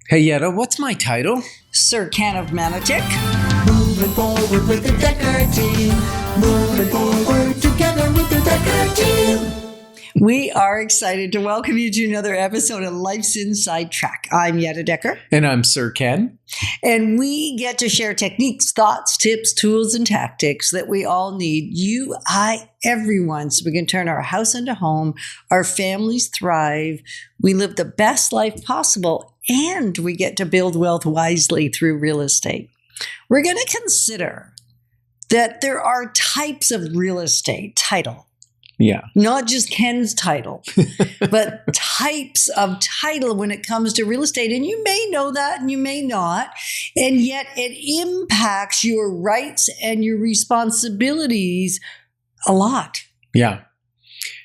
Hey Yetta, what's my title? Sir Ken of Yetta Dekker. Moving forward with the Dekker team. Moving forward together with the Dekker team. We are excited to welcome you to another episode of Life's Inside Track. I'm Yetta Dekker. And I'm Sir Ken. And we get to share techniques, thoughts, tips, tools, and tactics that we all need. You, I, everyone, so we can turn our house into home, our families thrive, we live the best life possible, and we get to build wealth wisely through real estate. We're going to consider that there are types of real estate title. Yeah. Not just Ken's title, but types of title when it comes to real estate. And you may know that and you may not. And yet it impacts your rights and your responsibilities a lot. Yeah.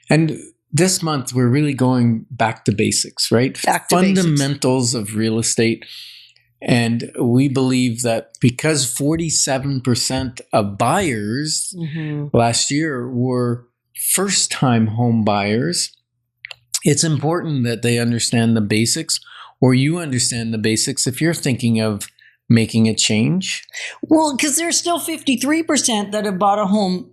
And this month, we're really going back to basics, right? Back to fundamentals of real estate. And we believe that because 47% of buyers last year were first-time home buyers, it's important that they understand the basics, or you understand the basics if you're thinking of making a change. Well, because there's still 53% that have bought a home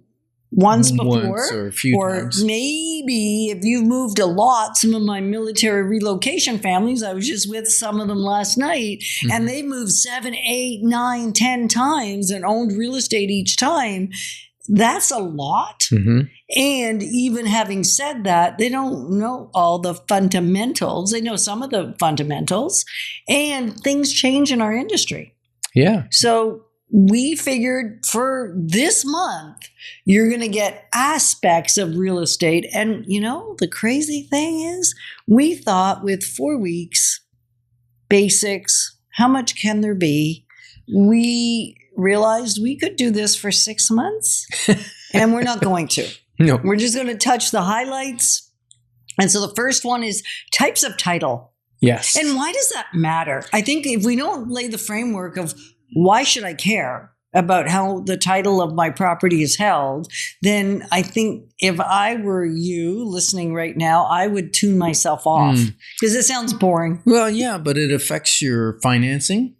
once before, or a few times. Maybe if you've moved a lot. Some of my military relocation families, I was just with some of them last night, and they moved 7, 8, 9, 10 times and owned real estate each time. That's a lot. And even having said that, they don't know all the fundamentals. They know some of the fundamentals, and things change in our industry. Yeah. So we figured for this month, you're going to get aspects of real estate. And, you know, the crazy thing is, we thought with 4 weeks, basics, how much can there be? We realized we could do this for 6 months, and we're not going to. No. We're just going to touch the highlights. And so the first one is types of title. Yes. And why does that matter? I think if we don't lay the framework of why should I care about how the title of my property is held, then I think if I were you listening right now, I would tune myself off because it sounds boring. Well, yeah, but it affects your financing.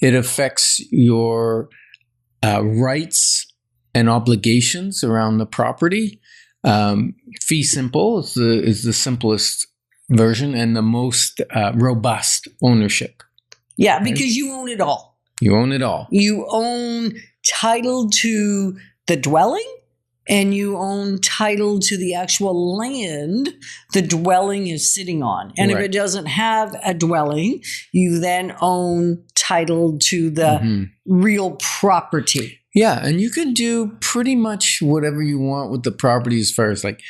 It affects your rights and obligations around the property. Fee simple is the simplest version and the most robust ownership. Yeah, because you own it all. You own it all. You own title to the dwelling, and you own title to the actual land the dwelling is sitting on. And if it doesn't have a dwelling, you then own title to the real property. Yeah, and you can do pretty much whatever you want with the property as far as like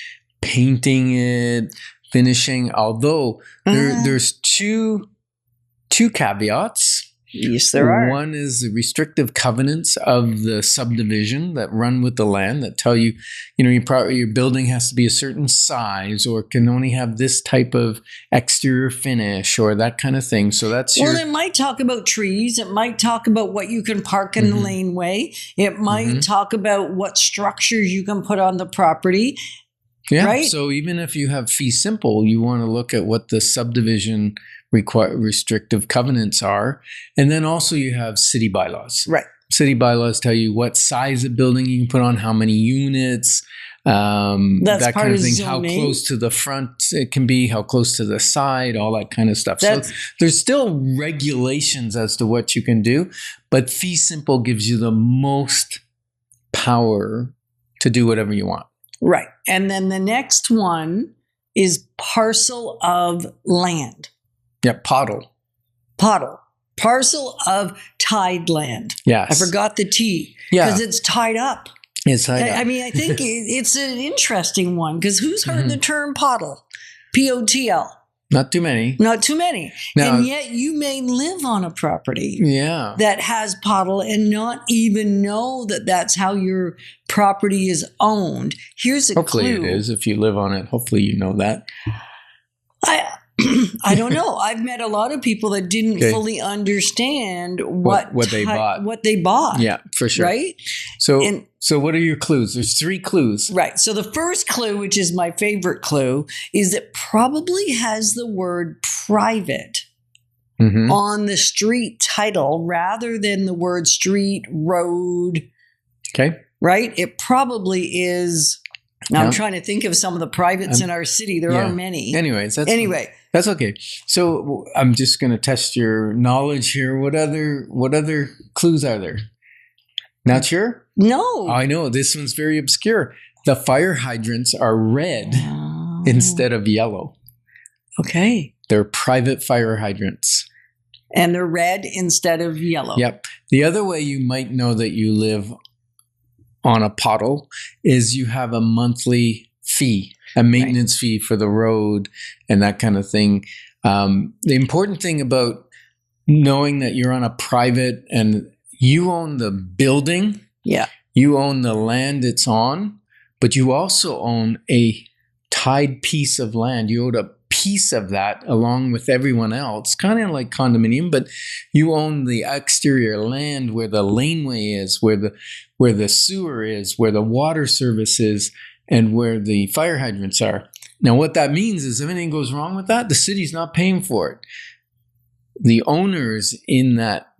painting it, finishing, although there's two caveats. Yes, there are. One is the restrictive covenants of the subdivision that run with the land that tell you, your building has to be a certain size or can only have this type of exterior finish or that kind of thing. So that's it might talk about trees. It might talk about what you can park in the laneway. It might talk about what structures you can put on the property. Yeah. Right? So even if you have fee simple, you want to look at what the subdivision restrictive covenants are. And then also you have city bylaws. Right. City bylaws tell you what size of building you can put on, how many units, that kind of thing, how close to the front it can be, how close to the side, all that kind of stuff. So there's still regulations as to what you can do, but fee simple gives you the most power to do whatever you want. Right. And then the next one is parcel of land. Yeah, POTL. Parcel of tied land. Yes. I forgot the T. Yeah. Because it's tied up. It's tied up. I mean, I think it's an interesting one because who's heard the term POTL? POTL. Not too many. Not too many. Now, and yet you may live on a property yeah, that has POTL and not even know that that's how your property is owned. Here's a clue. Hopefully it is. If you live on it, hopefully you know that. I don't know. I've met a lot of people that didn't fully understand what they bought. What they bought. Yeah, for sure. Right? So what are your clues? There's 3 clues. Right. So the first clue, which is my favorite clue, is it probably has the word private on the street title rather than the word street, road. Okay. Right? It probably is. Now I'm trying to think of some of the privates in our city. There are many. Anyways, that's okay. So I'm just going to test your knowledge here. What other clues are there? Not sure? No. I know. This one's very obscure. The fire hydrants are red instead of yellow. Okay. They're private fire hydrants. And they're red instead of yellow. Yep. The other way you might know that you live on a POTL is you have a monthly fee, a maintenance fee for the road and that kind of thing. The important thing about knowing that you're on a private and you own the building, you own the land it's on, but you also own a tied piece of land. You own a piece of that along with everyone else, kind of like condominium, but you own the exterior land where the laneway is, where the sewer is, where the water service is, and where the fire hydrants are. Now, what that means is if anything goes wrong with that, the city's not paying for it. The owners in that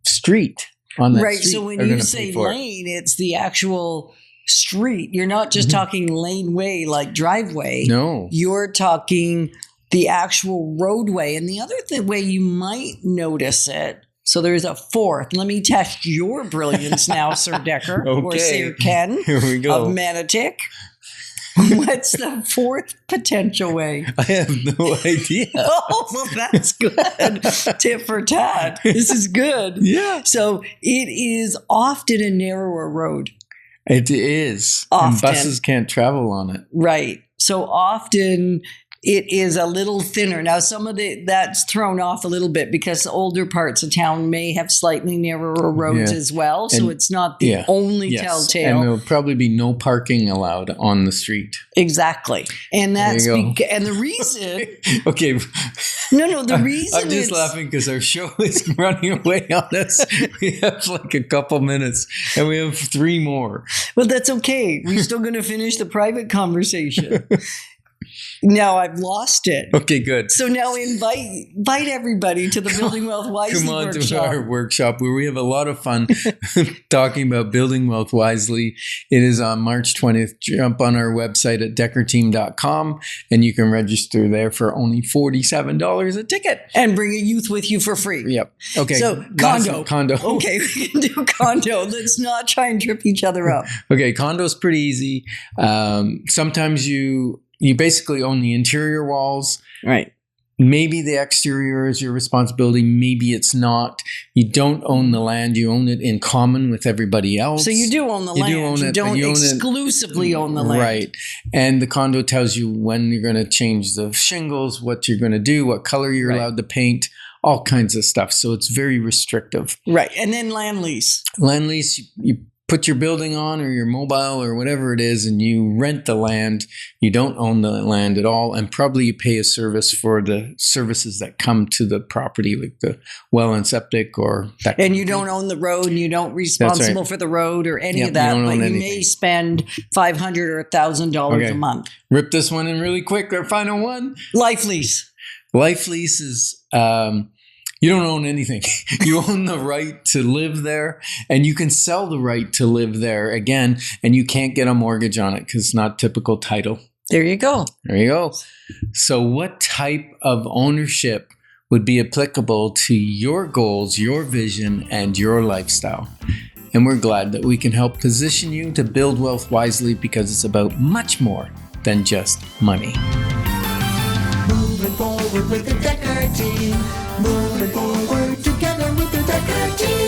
street, on that street, so when you say lane, it's the actual street. You're not just talking laneway like driveway. No. You're talking the actual roadway. And the other way you might notice it, so there's a fourth. Let me test your brilliance now, Sir Dekker, or Sir Ken Here we go. of Manotick. What's the fourth potential way? I have no idea. Oh, well, that's good. Tit for tat. This is good. Yeah. So it is often a narrower road. It is. Often. And buses can't travel on it. Right. So often it is a little thinner. Now, some of that's thrown off a little bit because the older parts of town may have slightly narrower roads as well. So it's not the only telltale. And there'll probably be no parking allowed on the street. Exactly. And that's and the reason. Okay. No, the reason I'm just laughing because our show is running away on us. We have like a couple minutes and we have 3 more. Well, that's okay. We're still going to finish the private conversation. Now I've lost it. Okay, good. So now invite everybody to the Building Wealth Wisely workshop. To our workshop where we have a lot of fun talking about building wealth wisely. It is on March 20th. Jump on our website at dekkerteam.com and you can register there for only $47 a ticket. And bring a youth with you for free. Yep. Okay. So condo. Okay, we can do condo. Let's not try and trip each other up. Okay, condo's pretty easy. Sometimes you basically own the interior walls. Right. Maybe the exterior is your responsibility. Maybe it's not. You don't own the land. You own it in common with everybody else. So you do own the land. You don't exclusively own the land. Right. And the condo tells you when you're going to change the shingles, what you're going to do, what color you're allowed to paint, all kinds of stuff. So it's very restrictive. Right. And then land lease. Land lease, you put your building on or your mobile or whatever it is and you rent the land. You don't own the land at all, and probably you pay a service for the services that come to the property, like the well and septic or that. And you don't own the road and you don't responsible for the road or any of that, but you may spend $500 or $1,000 a month. Rip this one in really quick. Our final one. Life lease. Life lease is you don't own anything. You own the right to live there, and you can sell the right to live there again, and you can't get a mortgage on it because it's not typical title. There you go. There you go. So what type of ownership would be applicable to your goals, your vision, and your lifestyle? And we're glad that we can help position you to build wealth wisely because it's about much more than just money. Moving forward with the Dekker team. Moving forward together with the Dekker team.